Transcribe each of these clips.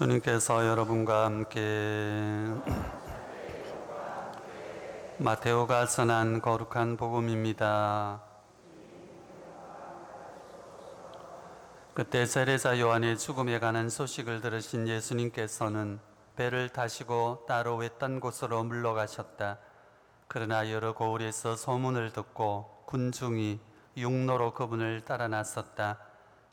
주님께서 여러분과 함께 마테오가 전한 거룩한 복음입니다. 그때 세례자 요한의 죽음에 관한 소식을 들으신 예수님께서는 배를 타시고 따로 외딴 곳으로 물러가셨다. 그러나 여러 고을에서 소문을 듣고 군중이 육로로 그분을 따라 나섰다.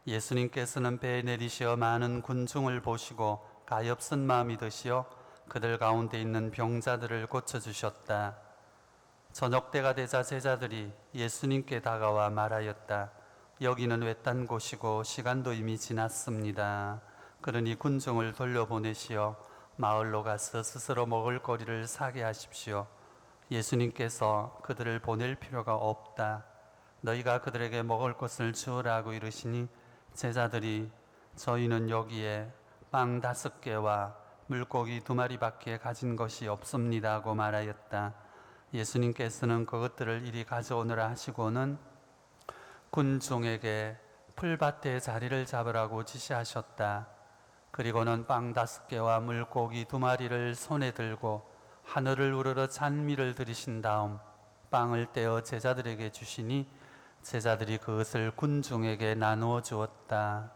예수님께서는 배에 내리시어 많은 군중을 보시고 가엾은 마음이 드시어 그들 가운데 있는 병자들을 고쳐주셨다. 저녁 때가 되자 제자들이 예수님께 다가와 말하였다. 여기는 외딴 곳이고 시간도 이미 지났습니다. 그러니 군중을 돌려보내시어 마을로 가서 스스로 먹을 거리를 사게 하십시오. 예수님께서 그들을 보낼 필요가 없다. 너희가 그들에게 먹을 것을 주으라고 이르시니 제자들이 저희는 여기에 빵 5개와 물고기 2마리밖에 가진 것이 없습니다 하고 말하였다. 예수님께서는 그것들을 이리 가져오느라 하시고는 군중에게 풀밭에 자리를 잡으라고 지시하셨다. 그리고는 빵 5개와 물고기 2마리를 손에 들고 하늘을 우러러 찬미를 드리신 다음 빵을 떼어 제자들에게 주시니 제자들이 그것을 군중에게 나누어 주었다.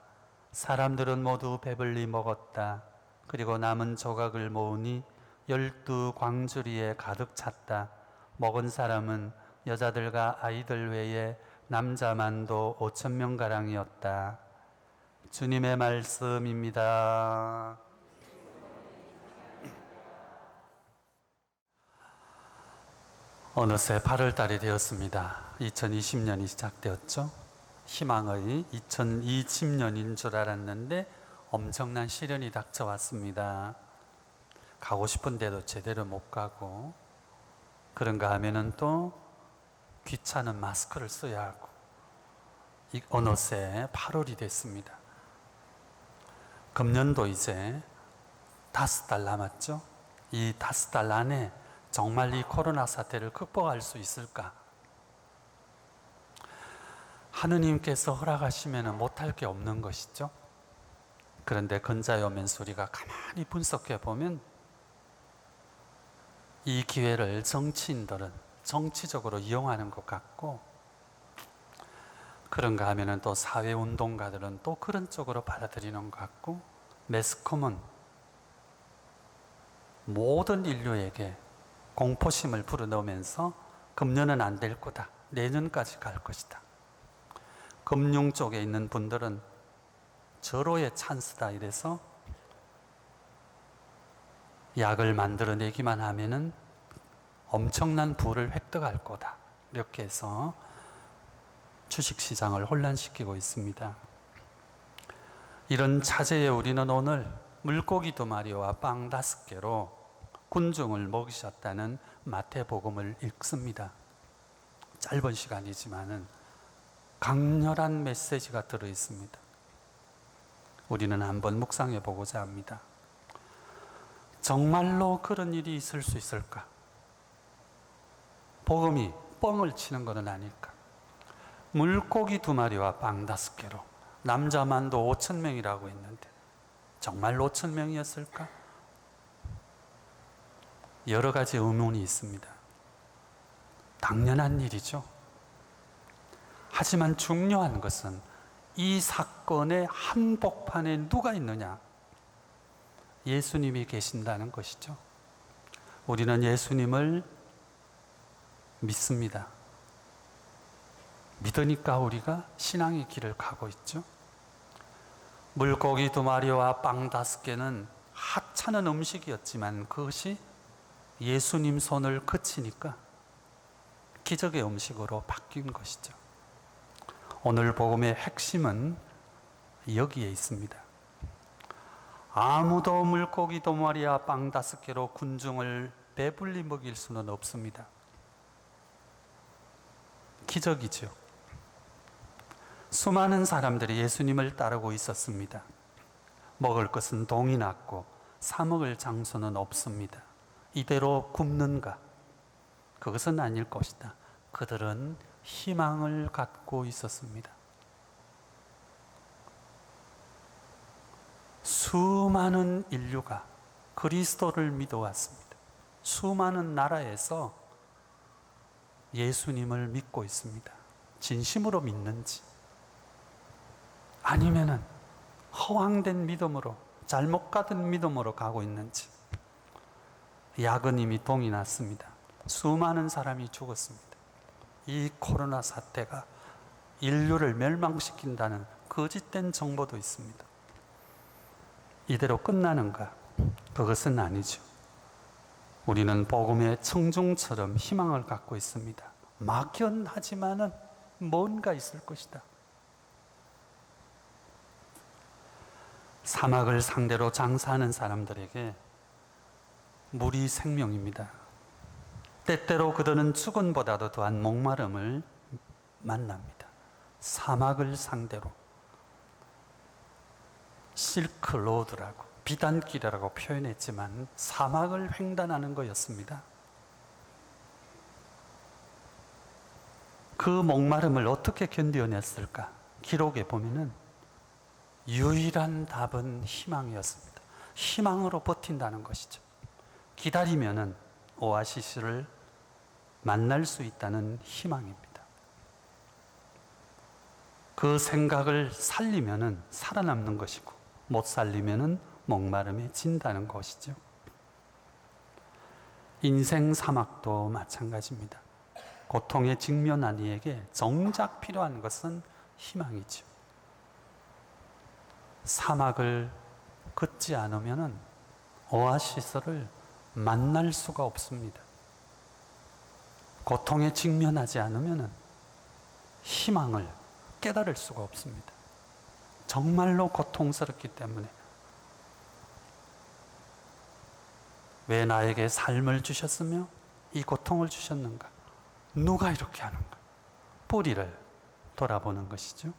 사람들은 모두 배불리 먹었다. 그리고 남은 조각을 모으니 12광주리에 가득 찼다. 먹은 사람은 여자들과 아이들 외에 남자만도 5,000명가량이었다. 주님의 말씀입니다. 어느새 8월달이 되었습니다. 2020년이 시작되었죠. 희망의 2020년인 줄 알았는데 엄청난 시련이 닥쳐왔습니다. 가고 싶은데도 제대로 못 가고, 그런가 하면은 또 귀찮은 마스크를 써야 하고, 어느새 8월이 됐습니다. 금년도 이제 5달 남았죠. 이 5달 안에 정말 이 코로나 사태를 극복할 수 있을까? 하느님께서 허락하시면 못할 게 없는 것이죠. 그런데 건자요면서 우리가 가만히 분석해 보면 이 기회를 정치인들은 정치적으로 이용하는 것 같고, 그런가 하면은 또 사회운동가들은 또 그런 쪽으로 받아들이는 것 같고, 매스컴은 모든 인류에게 공포심을 불어넣으면서 금년은 안 될 거다, 내년까지 갈 것이다. 금융 쪽에 있는 분들은 절호의 찬스다 이래서 약을 만들어내기만 하면은 엄청난 부를 획득할 거다, 이렇게 해서 주식시장을 혼란시키고 있습니다. 이런 차제에 우리는 오늘 물고기 2마리와 빵 5개로 군중을 먹이셨다는 마태복음을 읽습니다. 짧은 시간이지만은 강렬한 메시지가 들어있습니다. 우리는 한번 묵상해 보고자 합니다. 정말로 그런 일이 있을 수 있을까? 복음이 뻥을 치는 것은 아닐까? 물고기 2마리와 빵 5개로 남자만도 5,000명이라고 했는데 정말 5,000명이었을까? 여러 가지 의문이 있습니다. 당연한 일이죠. 하지만 중요한 것은 이 사건의 한복판에 누가 있느냐? 예수님이 계신다는 것이죠. 우리는 예수님을 믿습니다. 믿으니까 우리가 신앙의 길을 가고 있죠. 물고기 2마리와 빵 5개는 하찮은 음식이었지만 그것이 예수님 손을 그치니까 기적의 음식으로 바뀐 것이죠. 오늘 복음의 핵심은 여기에 있습니다. 아무도 물고기 2마리와 빵 5개로 군중을 배불리 먹일 수는 없습니다. 기적이죠. 수많은 사람들이 예수님을 따르고 있었습니다. 먹을 것은 동이 났고 사 먹을 장소는 없습니다. 이대로 굶는가? 그것은 아닐 것이다. 그들은 희망을 갖고 있었습니다. 수많은 인류가 그리스도를 믿어왔습니다. 수많은 나라에서 예수님을 믿고 있습니다. 진심으로 믿는지 아니면은 허황된 믿음으로, 잘못 가던 믿음으로 가고 있는지. 야근임이 동이 났습니다. 수많은 사람이 죽었습니다. 이 코로나 사태가 인류를 멸망시킨다는 거짓된 정보도 있습니다. 이대로 끝나는가? 그것은 아니죠. 우리는 복음의 청중처럼 희망을 갖고 있습니다. 막연하지만은 뭔가 있을 것이다. 사막을 상대로 장사하는 사람들에게 물이 생명입니다. 때때로 그들은 죽음보다도 더한 목마름을 만납니다. 사막을 상대로 실크로드라고, 비단길이라고 표현했지만 사막을 횡단하는 거였습니다. 그 목마름을 어떻게 견뎌냈을까? 기록에 보면은 유일한 답은 희망이었습니다. 희망으로 버틴다는 것이죠. 기다리면은 오아시스를 만날 수 있다는 희망입니다. 그 생각을 살리면은 살아남는 것이고, 못 살리면은 목마름에 진다는 것이죠. 인생 사막도 마찬가지입니다. 고통에 직면한 이에게 정작 필요한 것은 희망이죠. 사막을 걷지 않으면은 오아시스를 만날 수가 없습니다. 고통에 직면하지 않으면은 희망을 깨달을 수가 없습니다. 정말로 고통스럽기 때문에. 왜 나에게 삶을 주셨으며 이 고통을 주셨는가? 누가 이렇게 하는가? 뿌리를 돌아보는 것이죠.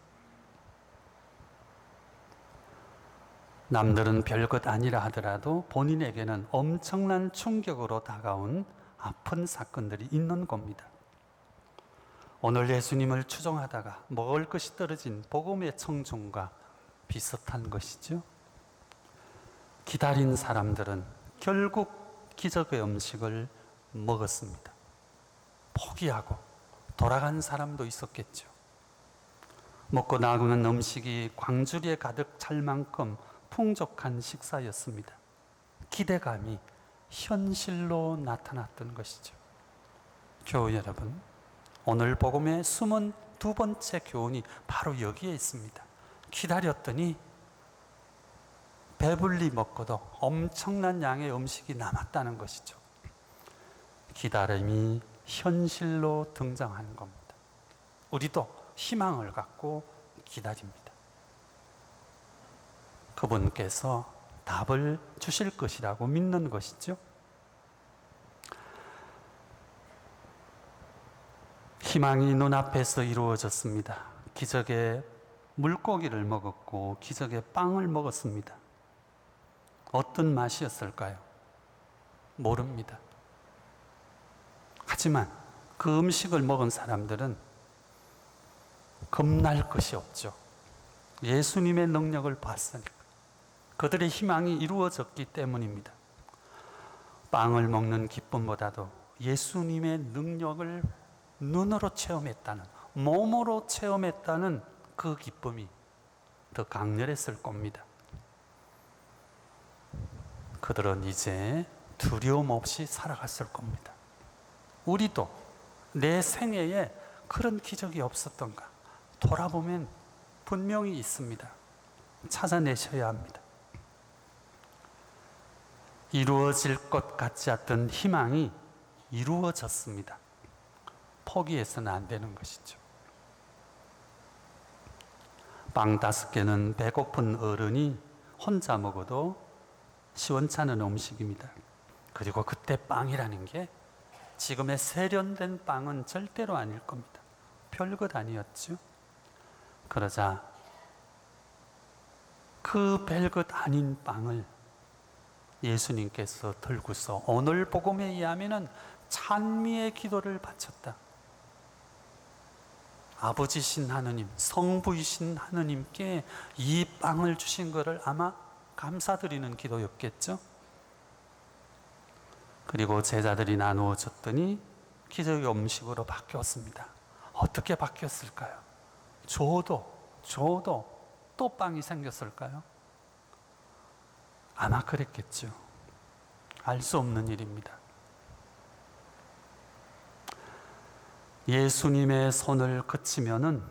남들은 별것 아니라 하더라도 본인에게는 엄청난 충격으로 다가온 아픈 사건들이 있는 겁니다. 오늘 예수님을 추종하다가 먹을 것이 떨어진 복음의 청중과 비슷한 것이죠. 기다린 사람들은 결국 기적의 음식을 먹었습니다. 포기하고 돌아간 사람도 있었겠죠. 먹고 나오는 음식이 광주리에 가득 찰 만큼 풍족한 식사였습니다. 기대감이 현실로 나타났던 것이죠. 교우 여러분, 오늘 복음의 숨은 두 번째 교훈이 바로 여기에 있습니다. 기다렸더니 배불리 먹고도 엄청난 양의 음식이 남았다는 것이죠. 기다림이 현실로 등장하는 겁니다. 우리도 희망을 갖고 기다립니다. 그분께서 답을 주실 것이라고 믿는 것이죠. 희망이 눈앞에서 이루어졌습니다. 기적의 물고기를 먹었고 기적의 빵을 먹었습니다. 어떤 맛이었을까요? 모릅니다. 하지만 그 음식을 먹은 사람들은 겁날 것이 없죠. 예수님의 능력을 봤으니까. 그들의 희망이 이루어졌기 때문입니다. 빵을 먹는 기쁨보다도 예수님의 능력을 눈으로 체험했다는, 몸으로 체험했다는 그 기쁨이 더 강렬했을 겁니다. 그들은 이제 두려움 없이 살아갔을 겁니다. 우리도 내 생애에 그런 기적이 없었던가? 돌아보면 분명히 있습니다. 찾아내셔야 합니다. 이루어질 것 같지 않던 희망이 이루어졌습니다. 포기해서는 안 되는 것이죠. 빵 5개는 배고픈 어른이 혼자 먹어도 시원찮은 음식입니다. 그리고 그때 빵이라는 게 지금의 세련된 빵은 절대로 아닐 겁니다. 별것 아니었죠. 그러자 그 별것 아닌 빵을 예수님께서 들고서 오늘 복음에 의하면 찬미의 기도를 바쳤다. 아버지신 하느님, 성부이신 하느님께 이 빵을 주신 것을 아마 감사드리는 기도였겠죠. 그리고 제자들이 나누어 줬더니 기적의 음식으로 바뀌었습니다. 어떻게 바뀌었을까요? 줘도 또 빵이 생겼을까요? 아마 그랬겠죠. 알 수 없는 일입니다. 예수님의 손을 그치면은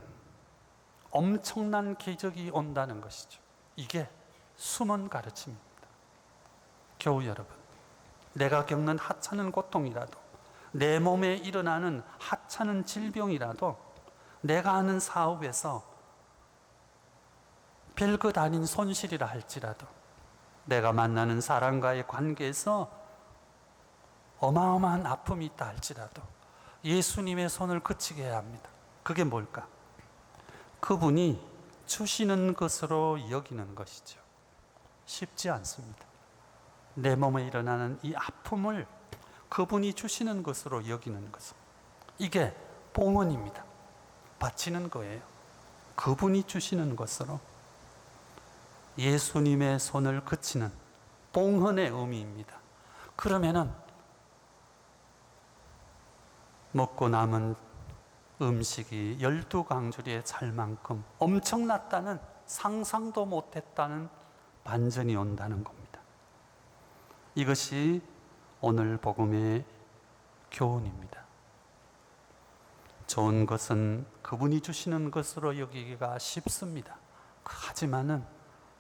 엄청난 기적이 온다는 것이죠. 이게 숨은 가르침입니다. 교우 여러분, 내가 겪는 하찮은 고통이라도, 내 몸에 일어나는 하찮은 질병이라도, 내가 하는 사업에서 별것 아닌 손실이라 할지라도, 내가 만나는 사람과의 관계에서 어마어마한 아픔이 있다 할지라도 예수님의 손을 그치게 해야 합니다. 그게 뭘까? 그분이 주시는 것으로 여기는 것이죠. 쉽지 않습니다. 내 몸에 일어나는 이 아픔을 그분이 주시는 것으로 여기는 것, 이게 봉헌입니다. 바치는 거예요. 그분이 주시는 것으로 예수님의 손을 그치는 봉헌의 의미입니다. 그러면은 먹고 남은 음식이 12강주리에 찰 만큼 엄청났다는, 상상도 못했다는 반전이 온다는 겁니다. 이것이 오늘 복음의 교훈입니다. 좋은 것은 그분이 주시는 것으로 여기기가 쉽습니다. 하지만은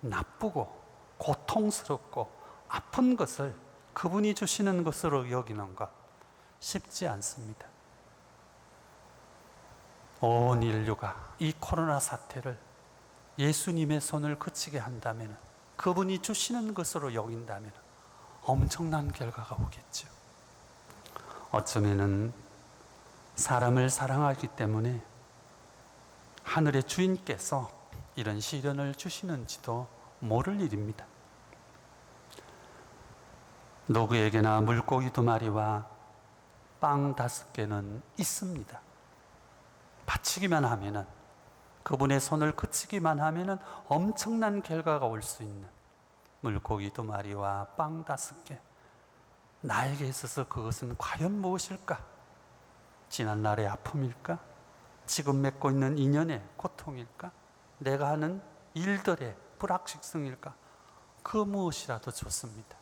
나쁘고 고통스럽고 아픈 것을 그분이 주시는 것으로 여기는 것, 쉽지 않습니다. 온 인류가 이 코로나 사태를 예수님의 손을 그치게 한다면, 그분이 주시는 것으로 여긴다면 엄청난 결과가 오겠죠. 어쩌면은 사람을 사랑하기 때문에 하늘의 주인께서 이런 시련을 주시는지도 모를 일입니다. 누구에게나 물고기 2마리와 빵 5개는 있습니다. 바치기만 하면은, 그분의 손을 그치기만 하면은 엄청난 결과가 올 수 있는 물고기 2마리와 빵 5개. 나에게 있어서 그것은 과연 무엇일까? 지난날의 아픔일까? 지금 맺고 있는 인연의 고통일까? 내가 하는 일들의 불확실성일까? 그 무엇이라도 좋습니다.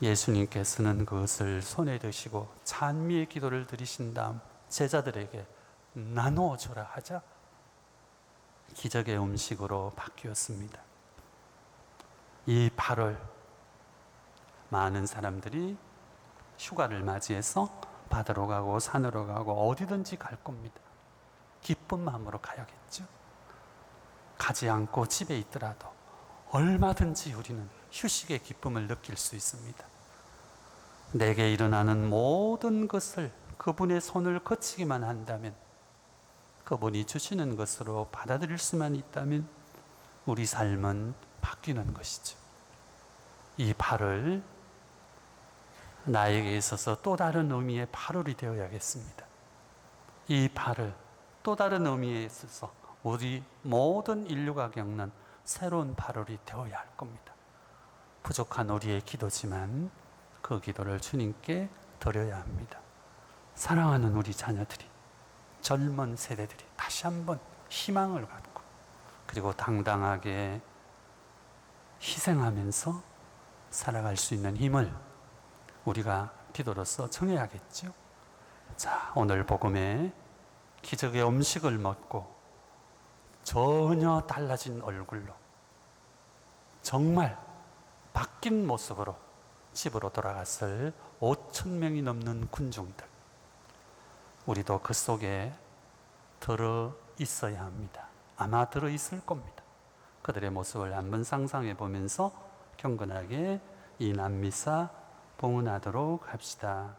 예수님께서는 그것을 손에 드시고 찬미의 기도를 드리신 다음 제자들에게 나누어 주라 하자 기적의 음식으로 바뀌었습니다. 이 8월 많은 사람들이 휴가를 맞이해서 바다로 가고 산으로 가고 어디든지 갈 겁니다. 기쁜 마음으로 가야겠죠. 가지 않고 집에 있더라도 얼마든지 우리는 휴식의 기쁨을 느낄 수 있습니다. 내게 일어나는 모든 것을 그분의 손을 거치기만 한다면, 그분이 주시는 것으로 받아들일 수만 있다면 우리 삶은 바뀌는 것이죠. 이 8월 나에게 있어서 또 다른 의미의 8월이 되어야겠습니다. 이 8월 또 다른 의미에 있어서 우리 모든 인류가 겪는 새로운 8월이 되어야 할 겁니다. 부족한 우리의 기도지만 그 기도를 주님께 드려야 합니다. 사랑하는 우리 자녀들이, 젊은 세대들이 다시 한번 희망을 갖고, 그리고 당당하게 희생하면서 살아갈 수 있는 힘을 우리가 기도로서 청해야겠죠. 자, 오늘 복음에 기적의 음식을 먹고 전혀 달라진 얼굴로, 정말 바뀐 모습으로 집으로 돌아갔을 5,000명이 넘는 군중들, 우리도 그 속에 들어 있어야 합니다. 아마 들어 있을 겁니다. 그들의 모습을 한번 상상해 보면서 경건하게 이 남미사 봉헌하도록 합시다.